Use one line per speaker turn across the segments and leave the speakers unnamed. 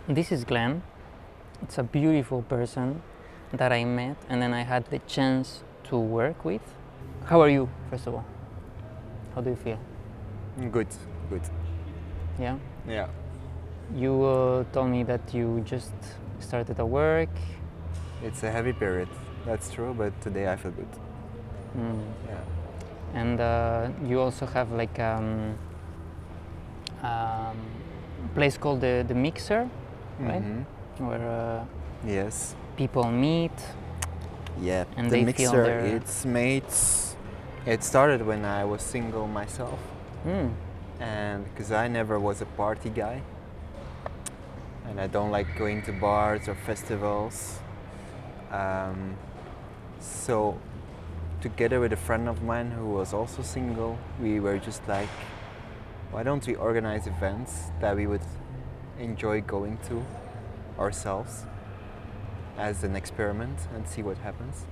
this is Glenn. It's a beautiful person that I met and then I had the chance to work with. How are you, first of all? How do you feel?
Good, good.
Yeah?
Yeah.
You told me that you just started at work.
It's a heavy period, that's true, but today I feel good.
Mm.
Yeah.
And you also have like place called the Mixer, right?
Mm-hmm.
Where
Yes.
people meet.
Yeah.
And
the
they feel
mixer,
their...
it's made. It started when I was single myself, and because I never was a party guy, and I don't like going to bars or festivals. So, together with a friend of mine who was also single, we were just like, why don't we organize events that we would enjoy going to ourselves as an experiment and see what happens.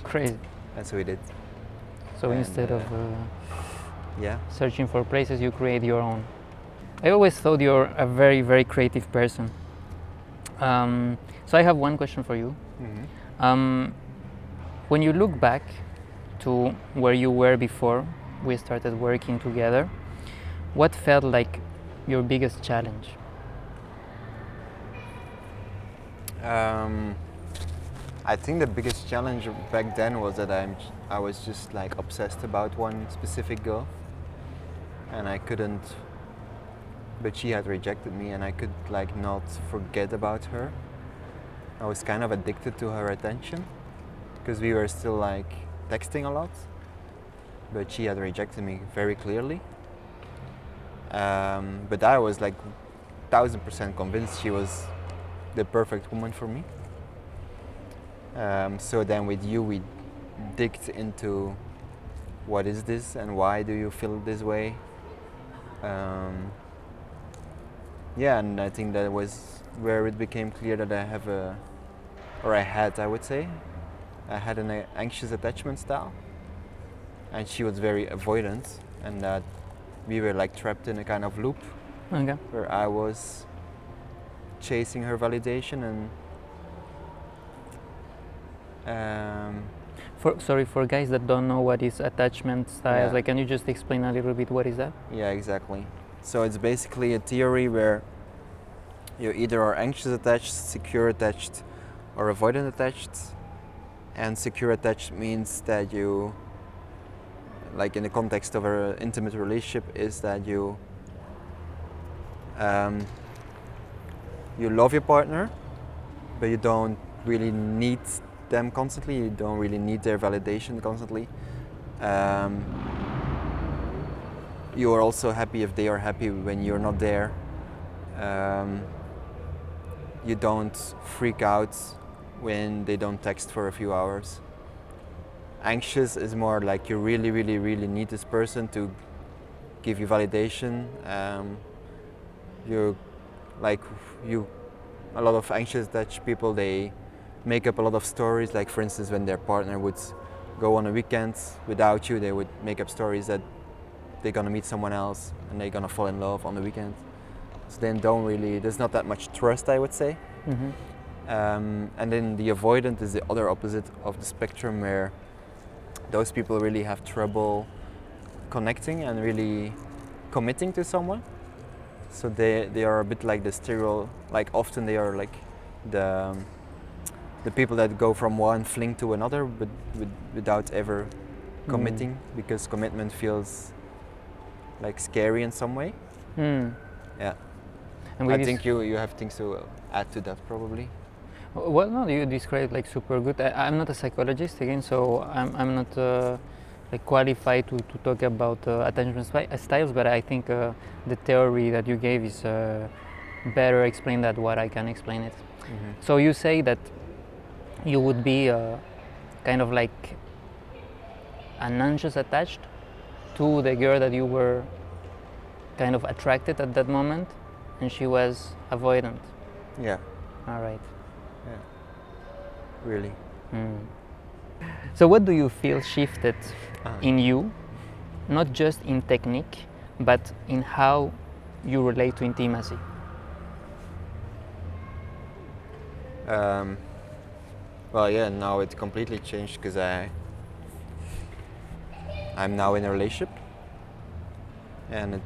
Crazy.
And so we did.
So
And,
instead of
yeah.
searching for places, you create your own. I always thought you're a very, very creative person. So I have one question for you.
Mm-hmm.
When you look back to where you were before we started working together, what felt like your biggest challenge?
I think the biggest challenge back then was that I was just like obsessed about one specific girl, and I couldn't. But she had rejected me, and I could like not forget about her. I was kind of addicted to her attention, because we were still like texting a lot. But she had rejected me very clearly. But I was like 1000% convinced she was the perfect woman for me. So then with you we digged into what is this and why do you feel this way. Yeah, and I think that was where it became clear that I had an anxious attachment style, and she was very avoidant, and that we were like trapped in a kind of loop.
Okay.
Where I was chasing her validation and
For guys that don't know what is attachment styles,
Yeah.
like, can you just explain a little bit what is that?
Yeah, exactly. So it's basically a theory where you either are anxious attached, secure attached, or avoidant attached. And secure attached means that you, like in the context of an intimate relationship, is that you love your partner, but you don't really need them constantly. You don't really need their validation constantly. You are also happy if they are happy when you're not there. You don't freak out when they don't text for a few hours. Anxious is more like you really, really, really need this person to give you validation. A lot of anxious Dutch people, they make up a lot of stories. Like for instance, when their partner would go on a weekend without you, they would make up stories that they're gonna meet someone else and they're gonna fall in love on the weekend. So then there's not that much trust, I would say.
Mm-hmm.
And then the avoidant is the other opposite of the spectrum, where those people really have trouble connecting and really committing to someone. So they are a bit like like often they are like the people that go from one fling to another, but without ever committing, because commitment feels like scary in some way. Yeah.
And
I think you have things to add to that probably.
Well, no, you described like super good. I'm not a psychologist again, so I'm not like qualified to talk about attachment styles. But I think the theory that you gave is better explained than what I can explain it.
Mm-hmm.
So you say that you would be kind of like an anxious attached to the girl that you were kind of attracted at that moment, and she was avoidant.
Yeah.
All right.
Yeah. Really.
So what do you feel shifted in you, not just in technique, but in how you relate to intimacy?
Um, well, yeah, now it completely changed because I'm now in a relationship, and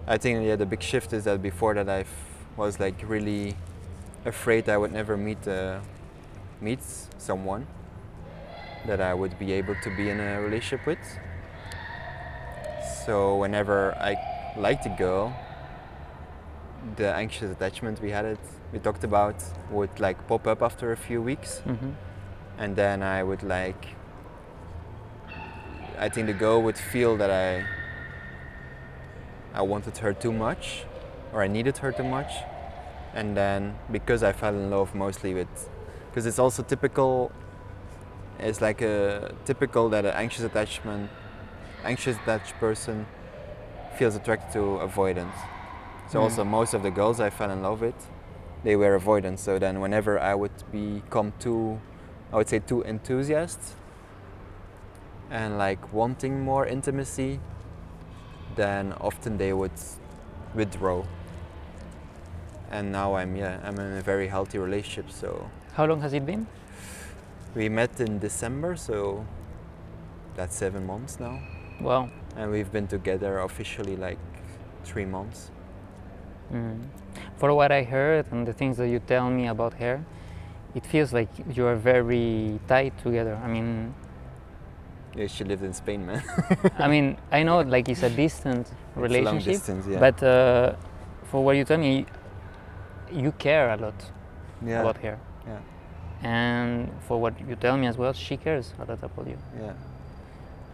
I think the big shift is that before that I was like really afraid I would never meet someone that I would be able to be in a relationship with. So whenever I liked a girl, the anxious attachment we talked about would like pop up after a few weeks, and then I would like, I think the girl would feel that I wanted her too much, or I needed her too much, and then because I fell in love mostly with, because it's also typical, it's like a typical that an anxious attached person feels attracted to avoidant. So also most of the girls I fell in love with, they were avoidant. So then whenever I would become too enthusiastic and like wanting more intimacy, then often they would withdraw. And now I'm in a very healthy relationship. So
How long has it been?
we met in December, so that's 7 months now.
Wow.
And we've been together officially like 3 months.
For what I heard and the things that you tell me about her, it feels like you are very tight together. I mean,
Yeah, she lived in Spain, man.
I mean, I know like it's a distant relationship,
It's a long distance, yeah.
but for what you tell me, you care a lot
Yeah.
about her,
Yeah.
and for what you tell me as well, she cares a lot about you,
Yeah.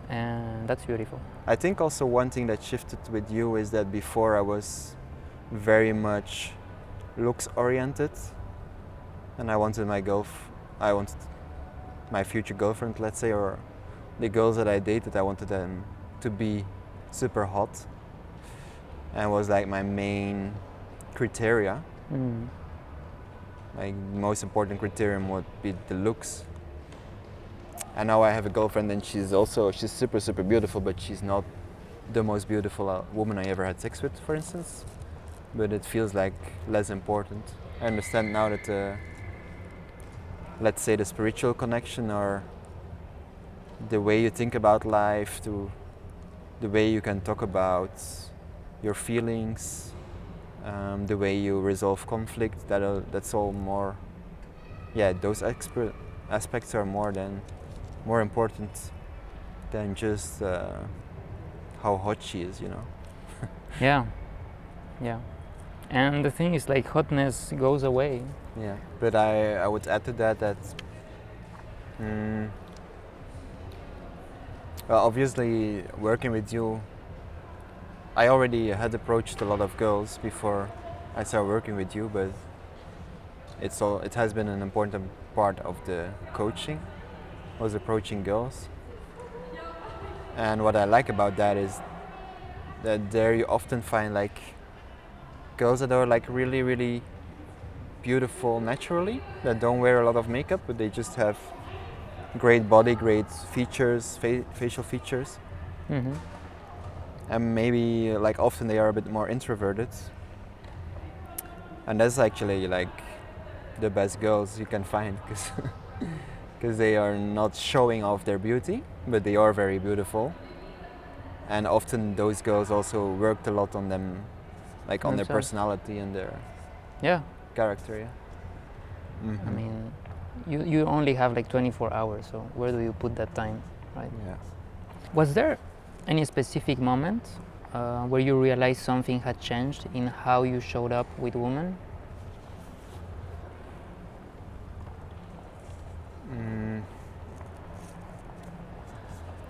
and that's beautiful.
I think also one thing that shifted with you is that before I was very much looks oriented, and I wanted my future girlfriend, let's say, or the girls that I dated, I wanted them to be super hot, and was like my main criteria. Like most important criterion would be the looks. And now I have a girlfriend, and she's super beautiful, but she's not the most beautiful woman I ever had sex with, for instance. But it feels like less important. I understand now that let's say the spiritual connection, or the way you think about life, to the way you can talk about your feelings, the way you resolve conflict, that's all more, yeah, those aspects are more important than just how hot she is, you know.
Yeah, yeah. And the thing is, like, hotness goes away.
Yeah, but I would add to that well, obviously working with you, I already had approached a lot of girls before I started working with you, but it has been an important part of the coaching, was approaching girls. And what I like about that is that there you often find like girls that are like really beautiful naturally, that don't wear a lot of makeup, but they just have great body, great features, facial features. And maybe like often they are a bit more introverted, and that's actually like the best girls you can find, because they are not showing off their beauty, but they are very beautiful. And often those girls also worked a lot on them, like on their personality and their character. Yeah.
I mean, you only have like 24 hours, so where do you put that time, right?
Yeah.
Was there any specific moment where you realized something had changed in how you showed up with women?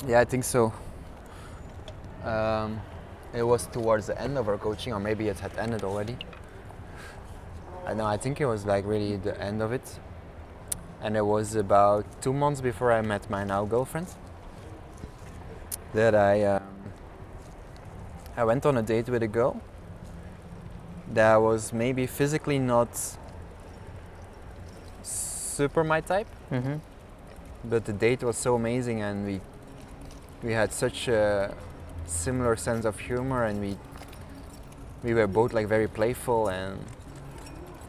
Yeah, I think so. It was towards the end of our coaching, or maybe it had ended already. I think it was like really the end of it. And it was about 2 months before I met my now girlfriend that I went on a date with a girl that was maybe physically not super my type, but the date was so amazing, and we had such a similar sense of humor, and we were both like very playful, and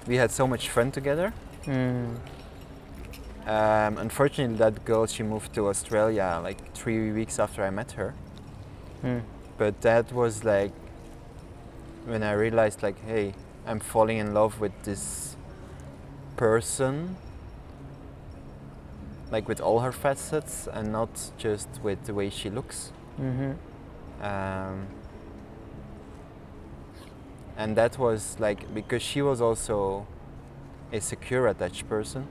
we had so much fun together.
Mm.
Unfortunately, that girl, she moved to Australia like 3 weeks after I met her.
Mm.
But that was like when I realized, like, hey, I'm falling in love with this person, like with all her facets and not just with the way she looks.
Mm-hmm.
And that was like, because she was also a secure attached person.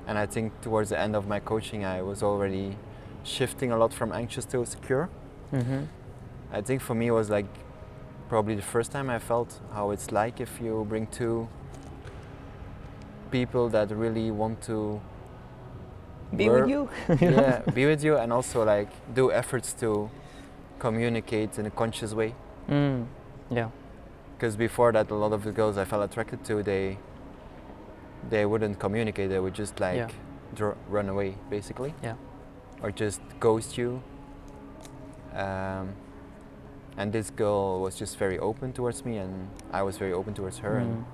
And I think towards the end of my coaching, I was already shifting a lot from anxious to secure.
Mm-hmm.
I think for me it was like probably the first time I felt how it's like if you bring two people that really want to
Be with you.
yeah, be with you, and also like do efforts to communicate in a conscious way.
Mm. Yeah.
Because before that, a lot of the girls I felt attracted to, they wouldn't communicate. They would just like run away, basically.
Yeah.
Or just ghost you. And this girl was just very open towards me, and I was very open towards her, and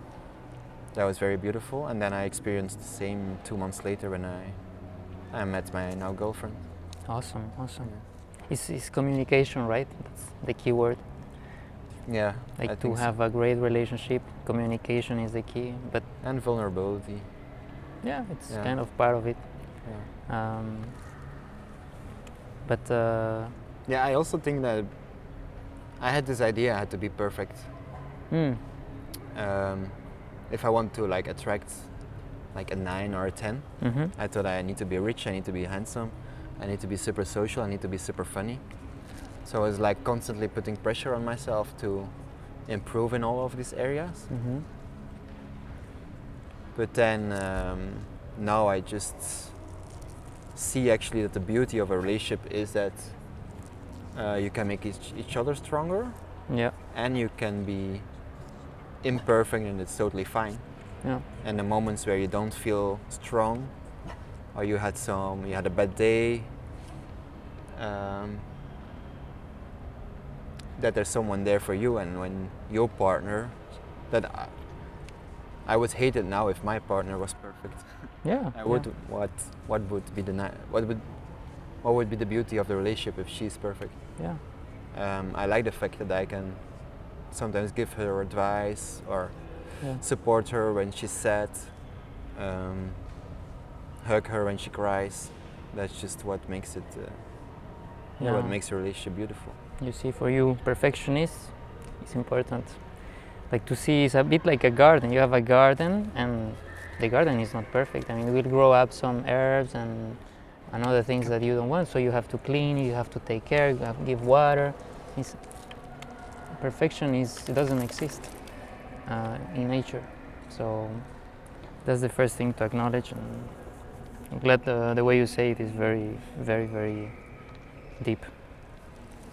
that was very beautiful. And then I experienced the same 2 months later when I met my now girlfriend.
Awesome. Awesome. It's communication, right? That's the key word.
Yeah.
Like to have a great relationship, communication is the key. But
and vulnerability.
yeah, it's kind of part of it.
Yeah. Yeah, I also think that I had this idea I had to be perfect. If I want to like attract like a 9 or a 10, I thought I need to be rich, I need to be handsome, I need to be super social, I need to be super funny. So I was like constantly putting pressure on myself to improve in all of these areas. But then now I just see actually that the beauty of a relationship is that you can make each other stronger.
Yeah.
And you can be imperfect, and it's totally fine.
Yeah.
And the moments where you don't feel strong, or you had a bad day, that there's someone there for you. And when your partner, that I would hate it now if my partner was perfect.
Yeah.
I would. What would be what would be the beauty of the relationship if she's perfect?
Yeah.
I like the fact that I can sometimes give her advice or support her when she's sad, hug her when she cries. That's just what makes it. What makes a relationship beautiful.
You see, for you, perfectionist is important. Like to see is a bit like a garden. You have a garden, and the garden is not perfect. I mean, it will grow up some herbs and other things that you don't want. So you have to clean. You have to take care. You have to give water. Perfection it doesn't exist in nature. So that's the first thing to acknowledge. And I'm glad the way you say it is very, very, very deep.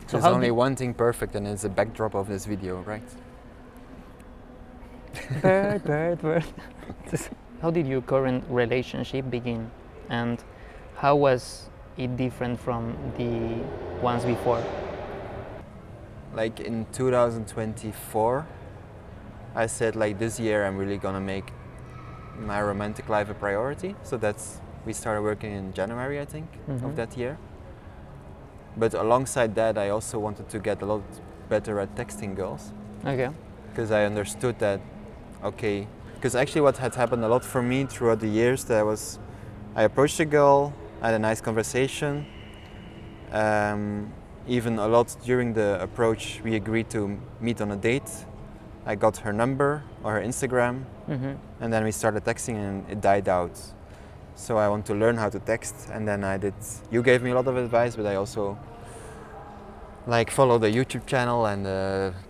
So
there's only one thing perfect, and it's the backdrop of this video, right?
Bird. How did your current relationship begin, and how was it different from the ones before?
Like in 2024, I said like this year I'm really gonna make my romantic life a priority. So we started working in January, I think, of that year. But alongside that, I also wanted to get a lot better at texting girls.
Okay.
Because I understood that, because actually what had happened a lot for me throughout the years, I approached a girl, I had a nice conversation. Even a lot during the approach, we agreed to meet on a date. I got her number or her Instagram, and then we started texting, and it died out. So I want to learn how to text, and then you gave me a lot of advice, but I also like followed a YouTube channel and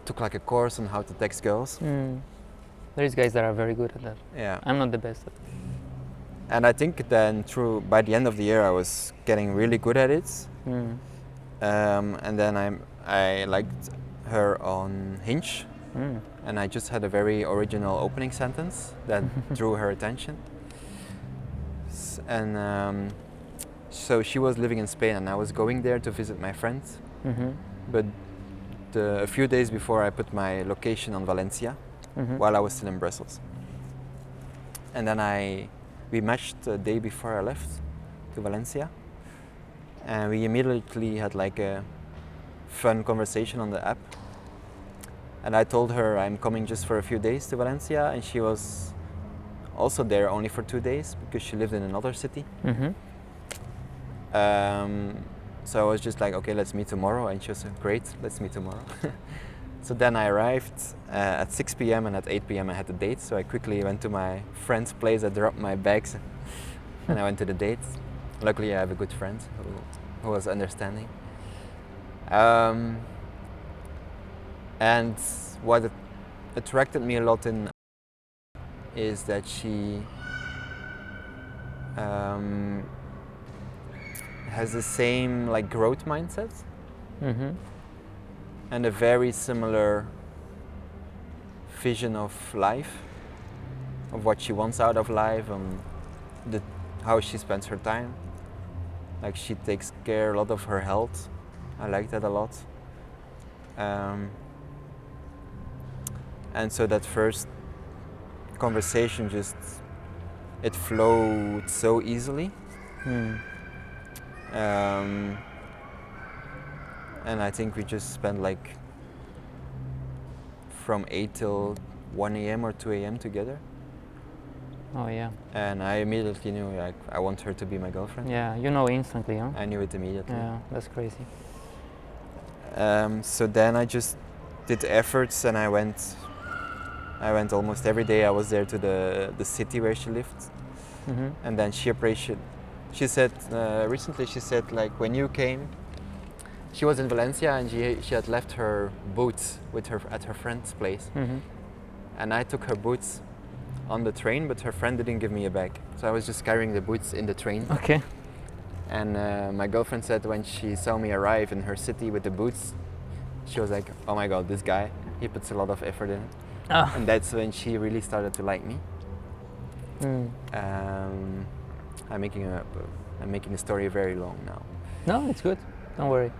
took like a course on how to text girls.
There's guys that are very good at that.
Yeah.
I'm not the best at it.
And I think then by the end of the year I was getting really good at it. And then I liked her on Hinge, and I just had a very original opening sentence that drew her attention. And so she was living in Spain, and I was going there to visit my friends. But a few days before, I put my location on Valencia while I was still in Brussels. And then we matched the day before I left to Valencia, and we immediately had like a fun conversation on the app. And I told her I'm coming just for a few days to Valencia, and she was also there only for 2 days because she lived in another city.
Mm-hmm.
So I was just like, okay, let's meet tomorrow, and she was like, great, let's meet tomorrow. So then I arrived at 6 p.m. and at 8 p.m. I had the date, so I quickly went to my friend's place, I dropped my bags and I went to the date. Luckily I have a good friend who was understanding. And what attracted me a lot in is that she has the same like growth mindset.
Mm-hmm.
And a very similar vision of life, of what she wants out of life, and how she spends her time. Like she takes care a lot of her health. I like that a lot. And so that first conversation it flowed so easily. And I think we just spent like from 8 till 1 a.m. or 2 a.m. together.
Oh yeah.
And I immediately knew like I want her to be my girlfriend.
Yeah, you know instantly, huh?
I knew it immediately.
Yeah, that's crazy.
So then I just did efforts, and I went almost every day. I was there to the city where she lived.
Mm-hmm.
And then she said recently, she said like when you came, she was in Valencia and she had left her boots at her friend's place.
Mm-hmm.
And I took her boots on the train, but her friend didn't give me a bag. So I was just carrying the boots in the train.
Okay.
And my girlfriend said when she saw me arrive in her city with the boots, she was like, oh my God, this guy, he puts a lot of effort in it.
Oh.
And that's when she really started to like me. I'm making the story very long now.
No, it's good. Don't worry.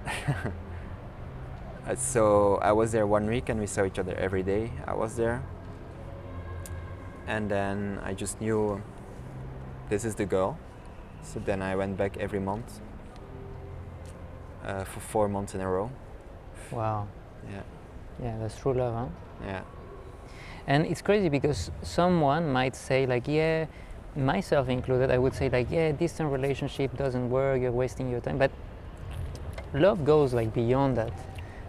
So I was there 1 week and we saw each other every day. I was there. And then I just knew this is the girl. So then I went back every month for 4 months in a row.
Wow.
Yeah.
Yeah, that's true love, huh?
Yeah.
And it's crazy because someone might say like, yeah, myself included, I would say like, yeah, distant relationship doesn't work, you're wasting your time. But love goes like beyond that.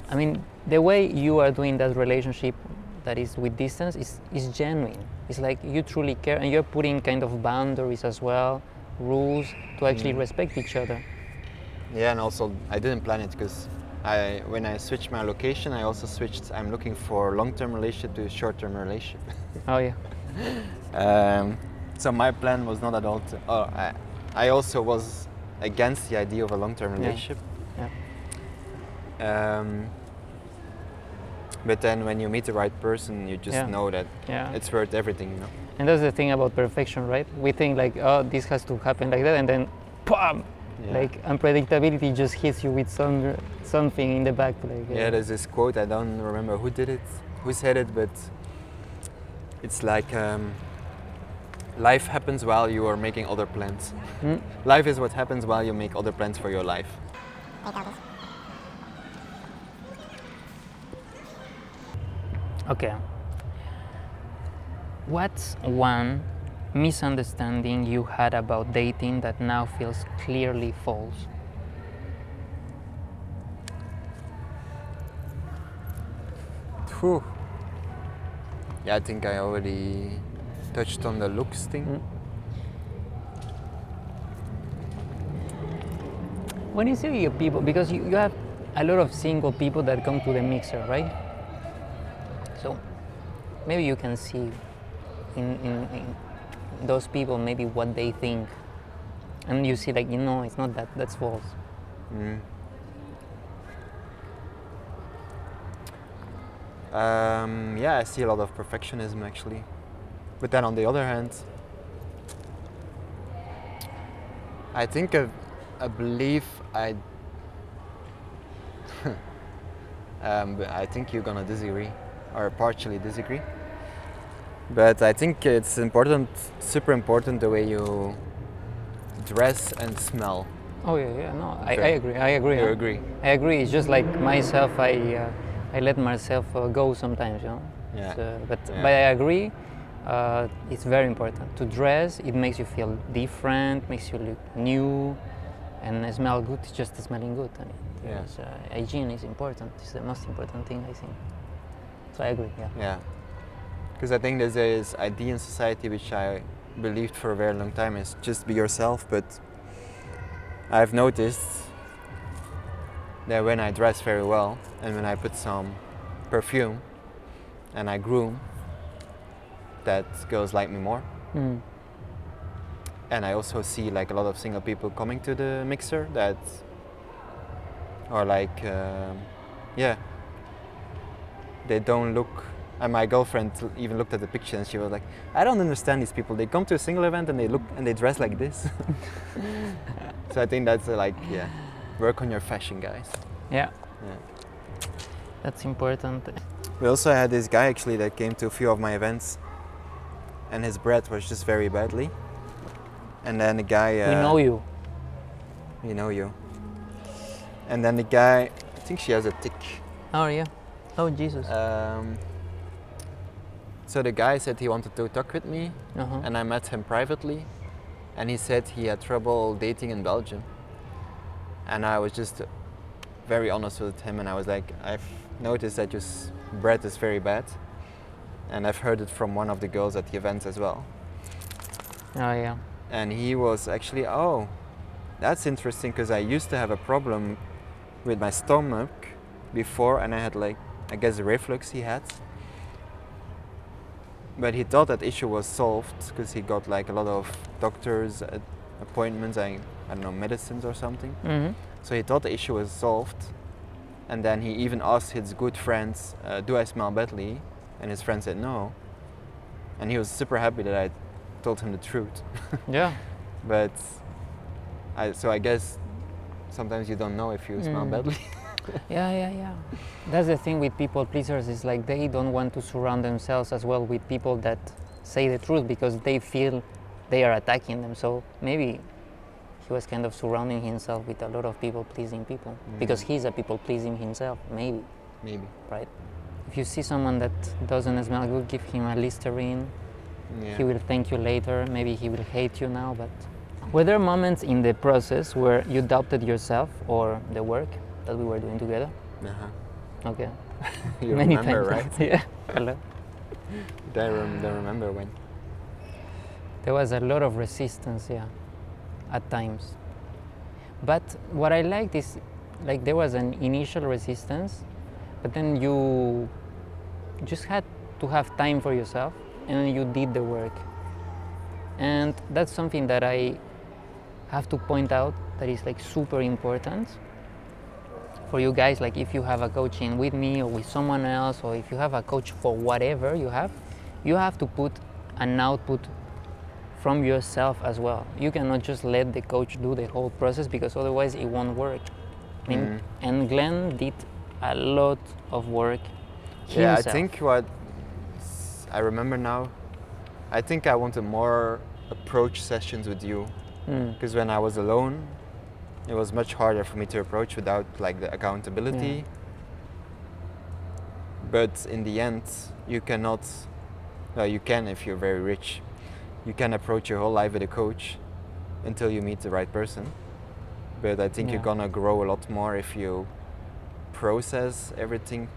I mean, the way you are doing that relationship that is with distance is genuine. It's like you truly care, and you're putting kind of boundaries as well, rules to actually respect each other.
Yeah, and also I didn't plan it because when I switched my location, I also switched. I'm looking for long-term relationship to short-term relationship.
Oh yeah.
So my plan was not at all to. I also was against the idea of a long-term relationship.
Yeah.
But then when you meet the right person, you just know that it's worth everything, you know.
And that's the thing about perfection, right? We think like, oh, this has to happen like that, and then, PAM!
Yeah.
Like unpredictability just hits you with something in the back. Like,
yeah, there's this quote, I don't remember who said it, but it's like life happens while you are making other plans. Life is what happens while you make other plans for your life.
Okay. What's one misunderstanding you had about dating that now feels clearly false?
Whew. Yeah, I think I already touched on the looks thing.
When you see your people, because you have a lot of single people that come to the mixer, right? So maybe you can see in those people maybe what they think, and you see like, you know, it's not that, that's false.
Yeah, I see a lot of perfectionism actually, but then on the other hand, I think I believe but I think you're gonna disagree, or partially disagree. But I think it's important, super important, the way you dress and smell.
Oh yeah, no, I
Okay.
agree. I agree.
You
huh?
agree?
I agree. It's just like myself. I let myself go sometimes,
Yeah.
But
Yeah.
I agree. It's very important to dress. It makes you feel different, makes you look new, and smell good. It's just smelling good. I mean,
Yeah.
hygiene is important. It's the most important thing, I think. So I agree. Yeah.
Yeah. Because I think there's this idea in society which I believed for a very long time is just be yourself, but I've noticed that when I dress very well and when I put some perfume and I groom, that girls like me more.
Mm.
And I also see like a lot of single people coming to the mixer that are like, yeah, they don't look. And my girlfriend even looked at the picture and she was like, I don't understand these people. They come to a single event and they look and they dress like this. So I think that's like, yeah, work on your fashion, guys.
Yeah.
Yeah.
That's important.
We also had this guy actually that came to a few of my events and his breath was just very badly. And then the guy...
we know you.
We know you. And then the guy, I think she has a tick.
Oh yeah. Oh Jesus.
So the guy said he wanted to talk with me,
Uh-huh.
and I met him privately, and he said he had trouble dating in Belgium. And I was just very honest with him, and I was like, I've noticed that your breath is very bad, and I've heard it from one of the girls at the events as well.
Oh yeah.
And he was actually, oh, that's interesting, because I used to have a problem with my stomach before, and I had like, I guess reflux he had. But he thought that issue was solved because he got like a lot of doctors appointments, I don't know, medicines or something.
Mm-hmm.
So he thought the issue was solved, and then he even asked his good friends, do I smell badly? And his friend said no. And he was super happy that I told him the truth.
Yeah.
But so I guess sometimes you don't know if you smell badly.
Yeah. That's the thing with people pleasers, is like they don't want to surround themselves as well with people that say the truth because they feel they are attacking them. So maybe he was kind of surrounding himself with a lot of people pleasing people because he's a people pleasing himself, maybe.
Maybe.
Right? If you see someone that doesn't smell good, give him a Listerine.
Yeah.
He will thank you later. Maybe he will hate you now, but were there moments in the process where you doubted yourself or the work that we were doing together?
Uh-huh.
Okay.
You
Many
remember,
times.
right?
Yeah. Hello.
Don't remember when.
There was a lot of resistance, yeah, at times. But what I liked is, like, there was an initial resistance, but then you just had to have time for yourself, and then you did the work. And that's something that I have to point out that is like super important for you guys. Like if you have a coaching with me or with someone else, or if you have a coach for whatever you have to put an output from yourself as well. You cannot just let the coach do the whole process because otherwise it won't work. I mean, and Glenn did a lot of work
Yeah,
himself.
I think what I remember now, I think I wanted more approach sessions with you, because when I was alone, it was much harder for me to approach without like the accountability.
Yeah.
But in the end, you cannot. Well, you can if you're very rich. You can approach your whole life with a coach until you meet the right person. But I think you're gonna grow a lot more if you process everything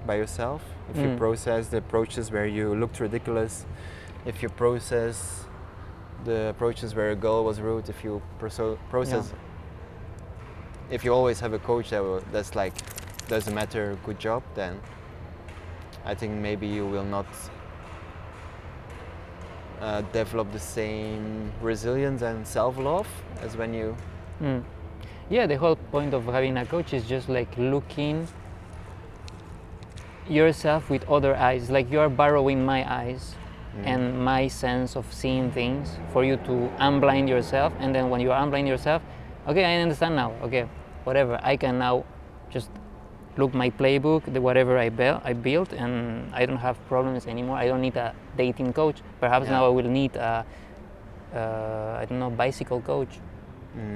by yourself. If you process the approaches where you looked ridiculous, if you process the approaches where a girl was rude, if you process, if you always have a coach that's like, doesn't matter, good job, then I think maybe you will not develop the same resilience and self-love as when you...
Yeah, the whole point of having a coach is just like looking yourself with other eyes, like you are borrowing my eyes and my sense of seeing things for you to unblind yourself, and then when you unblind yourself, okay, I understand now, okay, whatever, I can now just look, my playbook, whatever I built, and I don't have problems anymore. I don't need a dating coach. Perhaps now I will need a I don't know, bicycle coach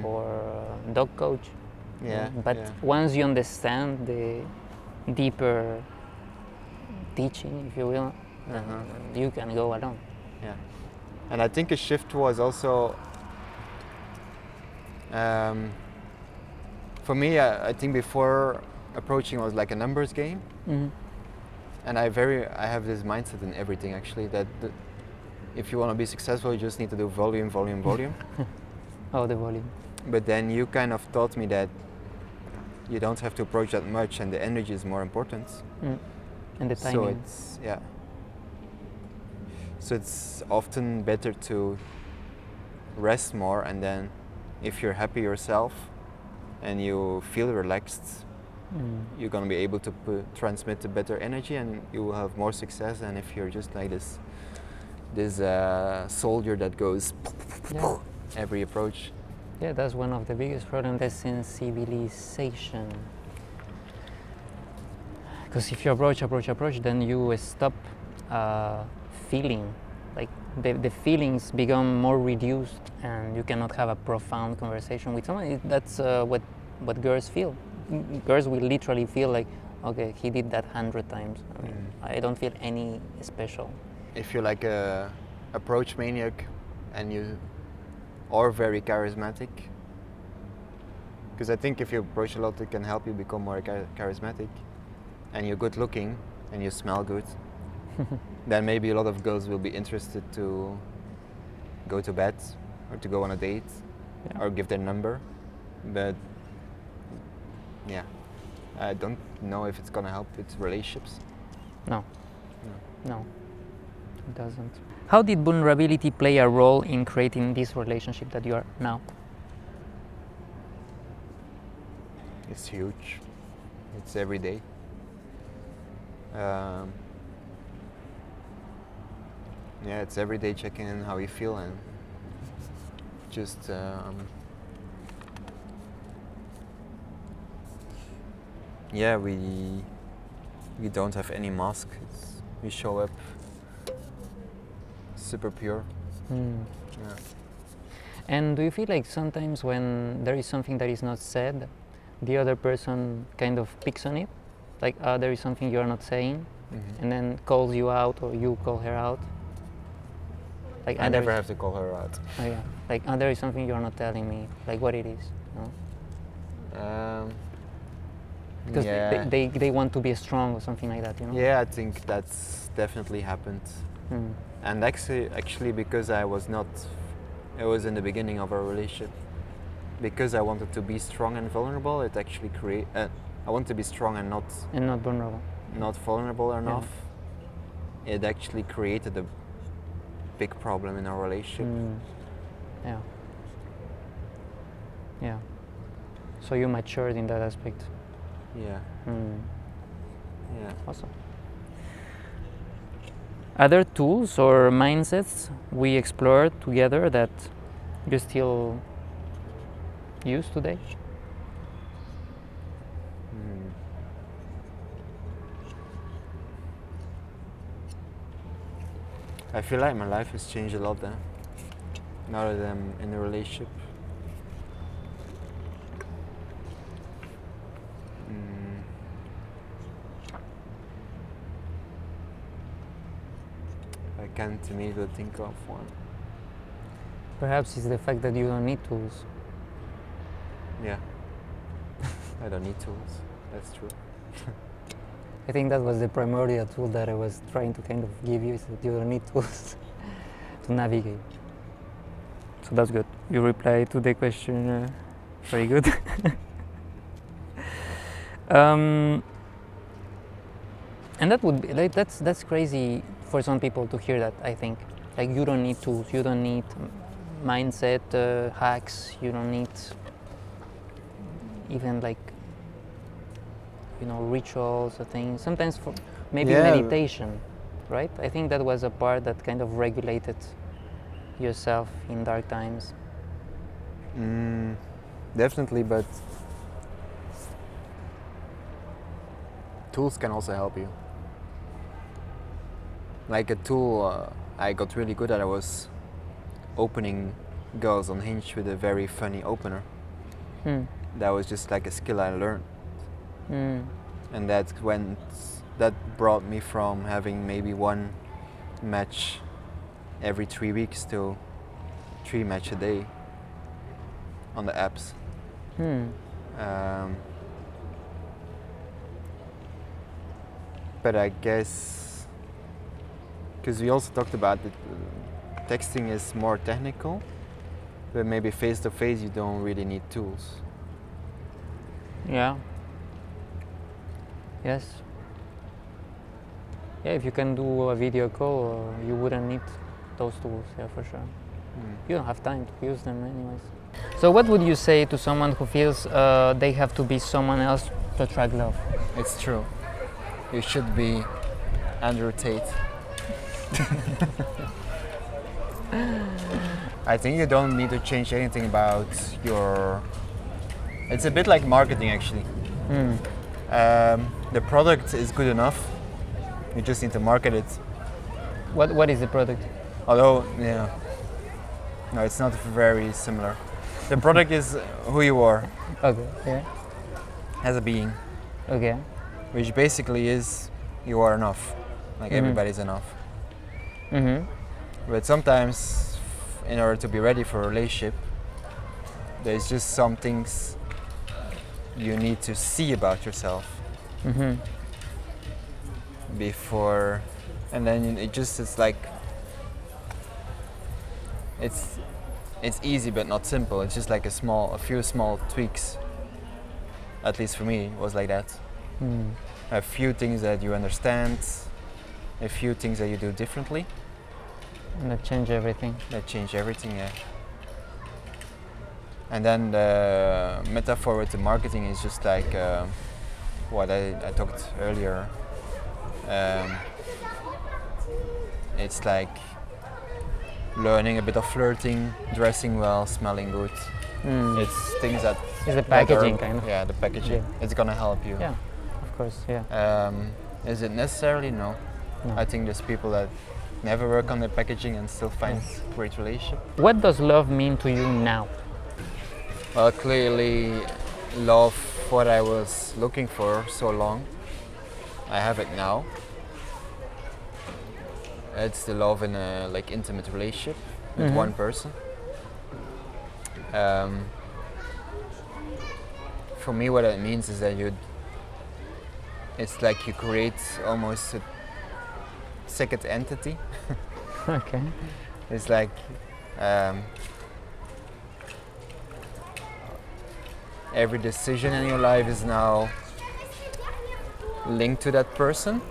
or dog coach.
Yeah.
But
yeah.
once you understand the deeper teaching, if you will, then you can go alone.
Yeah. And I think a shift was also for me. I think before approaching was like a numbers game, and I have this mindset in everything actually that if you want to be successful, you just need to do volume, volume, volume.
Oh, the volume.
But then you kind of taught me that you don't have to approach that much, and the energy is more important.
And the timing.
So it's So it's often better to rest more, and then if you're happy yourself and you feel relaxed, you're gonna be able to transmit a better energy, and you will have more success than if you're just like this soldier that goes every approach.
Yeah, that's one of the biggest problems, the sensibilization. Because if you approach, then you stop feeling. Like the feelings become more reduced, and you cannot have a profound conversation with someone. That's what girls feel. Girls will literally feel like, okay, he did that 100 times. I mean, I don't feel any special.
If you're like a approach maniac and you are very charismatic, because I think if you approach a lot, it can help you become more charismatic, and you're good looking and you smell good, then maybe a lot of girls will be interested to go to bed or to go on a date or give their number. But yeah, I don't know if it's gonna help with relationships.
No, it doesn't. How did vulnerability play a role in creating this relationship that you are now?
It's huge. It's every day. Yeah, it's every day checking in how you feel, and just yeah, we don't have any mask. We show up super pure. Yeah.
And do you feel like sometimes when there is something that is not said, the other person kind of picks on it? Like there is something you're not saying, and then calls you out, or you call her out? Like
I never have to call her out.
Oh yeah, like there is something you're not telling me, like what it is, no? Because
yeah.
they want to be strong or something like that, you know?
Yeah, I think that's definitely happened. And actually because it was in the beginning of our relationship, because I wanted to be strong and vulnerable, it actually I want to be strong and not
vulnerable.
Not vulnerable enough. Yeah. It actually created a big problem in our relationship.
Yeah. Yeah. So you matured in that aspect.
Yeah. Yeah.
Awesome. Other tools or mindsets we explored together that you still use today?
I feel like my life has changed a lot now that I'm in a relationship. I can't immediately think of one.
Perhaps it's the fact that you don't need tools.
Yeah. I don't need tools. That's true.
I think that was the primordial tool that I was trying to kind of give you, is that you don't need tools to navigate. So that's good. You replied to the question very good. And that would be like that's crazy for some people to hear that. I think like you don't need tools, you don't need mindset hacks, you don't need even like rituals or things. Sometimes for maybe meditation, right? I think that was a part that kind of regulated yourself in dark times.
Definitely, but tools can also help you. Like a tool I got really good at, I was opening girls on Hinge with a very funny opener. That was just like a skill I learned. And that brought me from having maybe one match every 3 weeks to 3 matches a day on the apps. But I guess, because we also talked about that texting is more technical, but maybe face to face you don't really need tools.
Yeah. Yes. Yeah, if you can do a video call, you wouldn't need those tools, yeah, for sure. You don't have time to use them anyways. So what would you say to someone who feels they have to be someone else to attract love?
It's true. You should be Andrew Tate. I think you don't need to change anything about your... It's a bit like marketing actually. The product is good enough. You just need to market it.
What is the product?
Although, yeah, no, it's not very similar. The product is who you are.
Okay. Yeah.
As a being.
Okay.
Which basically is you are enough. Like everybody's enough. But sometimes, in order to be ready for a relationship, there's just some things you need to see about yourself before, and then it's like it's easy but not simple. It's just like a few small tweaks. At least for me, it was like that. A few things that you understand, a few things that you do differently.
And that change everything.
That change everything, yeah. And then the metaphor with the marketing is just like what I talked earlier. It's like learning a bit of flirting, dressing well, smelling good. It's things that...
It's the packaging kind of.
Yeah, the packaging.
Yeah.
It's gonna help you.
Yeah, of course, yeah.
Is it necessarily? No. I think there's people that never work on the packaging and still find great relationship.
What does love mean to you now?
Well, clearly love, what I was looking for so long, I have it now. It's the love in a like intimate relationship with one person. For me, what it means is that it's like you create almost a second entity.
Okay.
It's like every decision in your life is now linked to that person,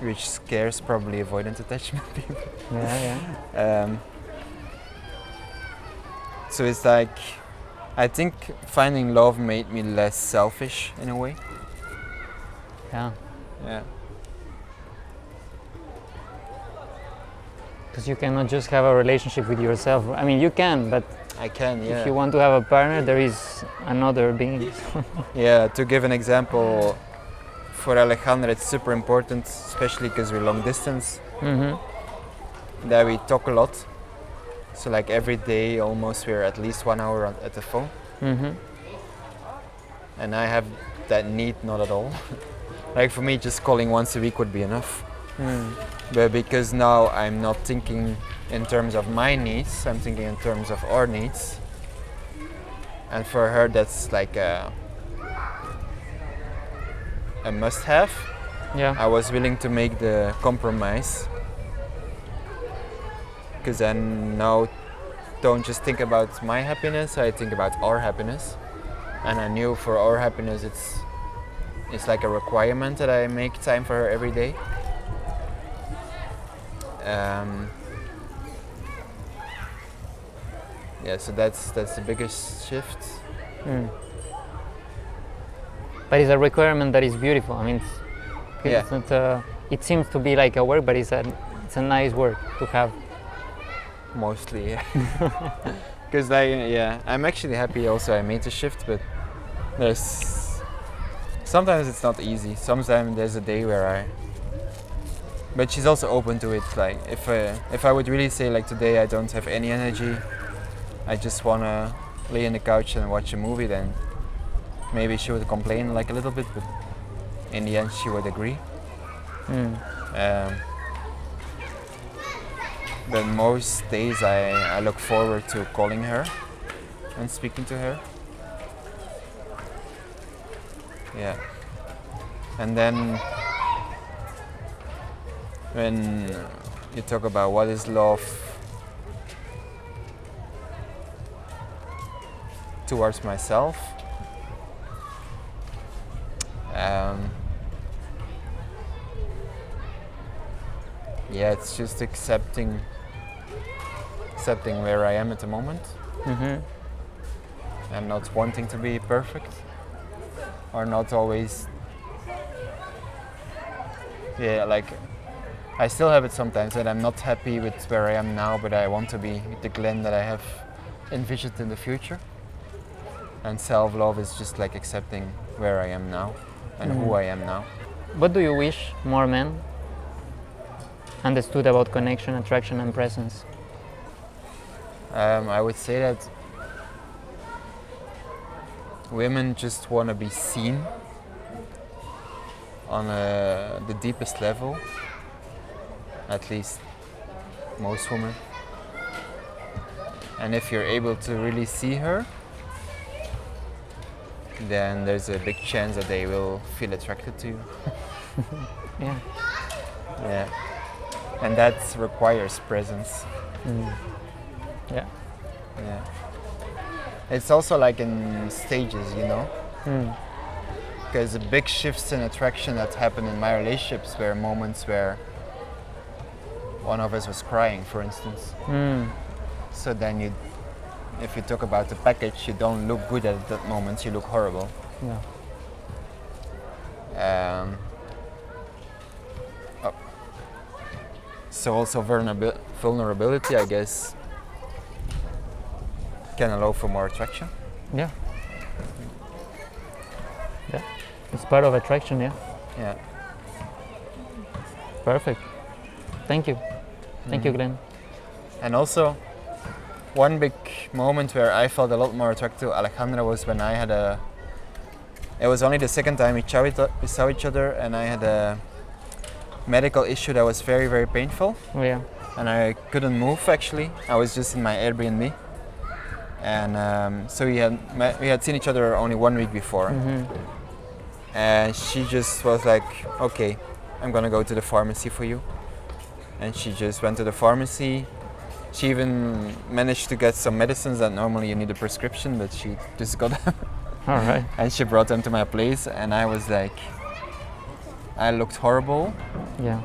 which scares probably avoidant attachment people.
Yeah.
So it's like, I think finding love made me less selfish in a way.
Yeah.
Yeah.
Because you cannot just have a relationship with yourself. I mean, you can, but
I can, yeah.
if you want to have a partner, there is another being.
Yeah, to give an example, for Alejandra it's super important, especially because we're long distance, that we talk a lot. So like every day almost we're at least 1 hour at the phone. And I have that need not at all. Like for me, just calling once a week would be enough. But because now I'm not thinking in terms of my needs, I'm thinking in terms of our needs. And for her, that's like a must-have.
Yeah.
I was willing to make the compromise. Because I now don't just think about my happiness, I think about our happiness. And I knew for our happiness it's like a requirement that I make time for her every day. Yeah, so that's the biggest shift.
But it's a requirement that is beautiful. I mean, it's not, it seems to be like a work, but it's a nice work to have.
Mostly, yeah. Because I'm actually happy also I made the shift, but sometimes it's not easy. Sometimes there's a day where but she's also open to it. Like if I would really say like today I don't have any energy, I just wanna lay in the couch and watch a movie, then maybe she would complain like a little bit, but in the end she would agree. But most days I look forward to calling her and speaking to her. Yeah. And then when you talk about what is love towards myself, yeah, it's just accepting where I am at the moment, and not wanting to be perfect, or not always. Yeah, like I still have it sometimes that I'm not happy with where I am now, but I want to be with the Glenn that I have envisioned in the future. And self-love is just like accepting where I am now and who I am now.
What do you wish more men understood about connection, attraction, and presence?
I would say that women just want to be seen on the deepest level, at least most women. And if you're able to really see her, then there's a big chance that they will feel attracted to you.
Yeah.
Yeah. And that requires presence.
Yeah.
Yeah. It's also like in stages, you know? Because the big shifts in attraction that happened in my relationships were moments where one of us was crying, for instance. So then if you talk about the package, you don't look good at that moment, you look horrible.
Yeah.
So also vulnerability, I guess, can allow for more attraction.
Yeah. Yeah. It's part of attraction, yeah.
Yeah.
Perfect. Thank you. Thank you, Glenn.
And also, one big moment where I felt a lot more attracted to Alejandra was when it was only the second time we saw each other, and I had a medical issue that was very, very painful.
Oh, yeah.
And I couldn't move actually. I was just in my Airbnb. And so we had seen each other only 1 week before. And she just was like, okay, I'm gonna go to the pharmacy for you. And she just went to the pharmacy. She even managed to get some medicines that normally you need a prescription, but she just got them.
All right.
And she brought them to my place, and I was like, I looked horrible.
Yeah.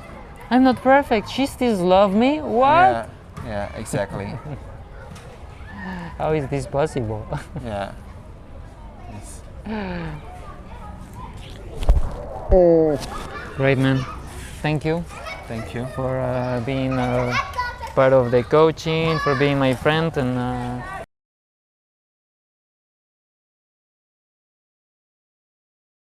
I'm not perfect. She still loves me? What?
Yeah, exactly.
How is this possible?
Yeah. Yes.
Great, man. Thank you
Thank you.
for being part of the coaching, for being my friend, and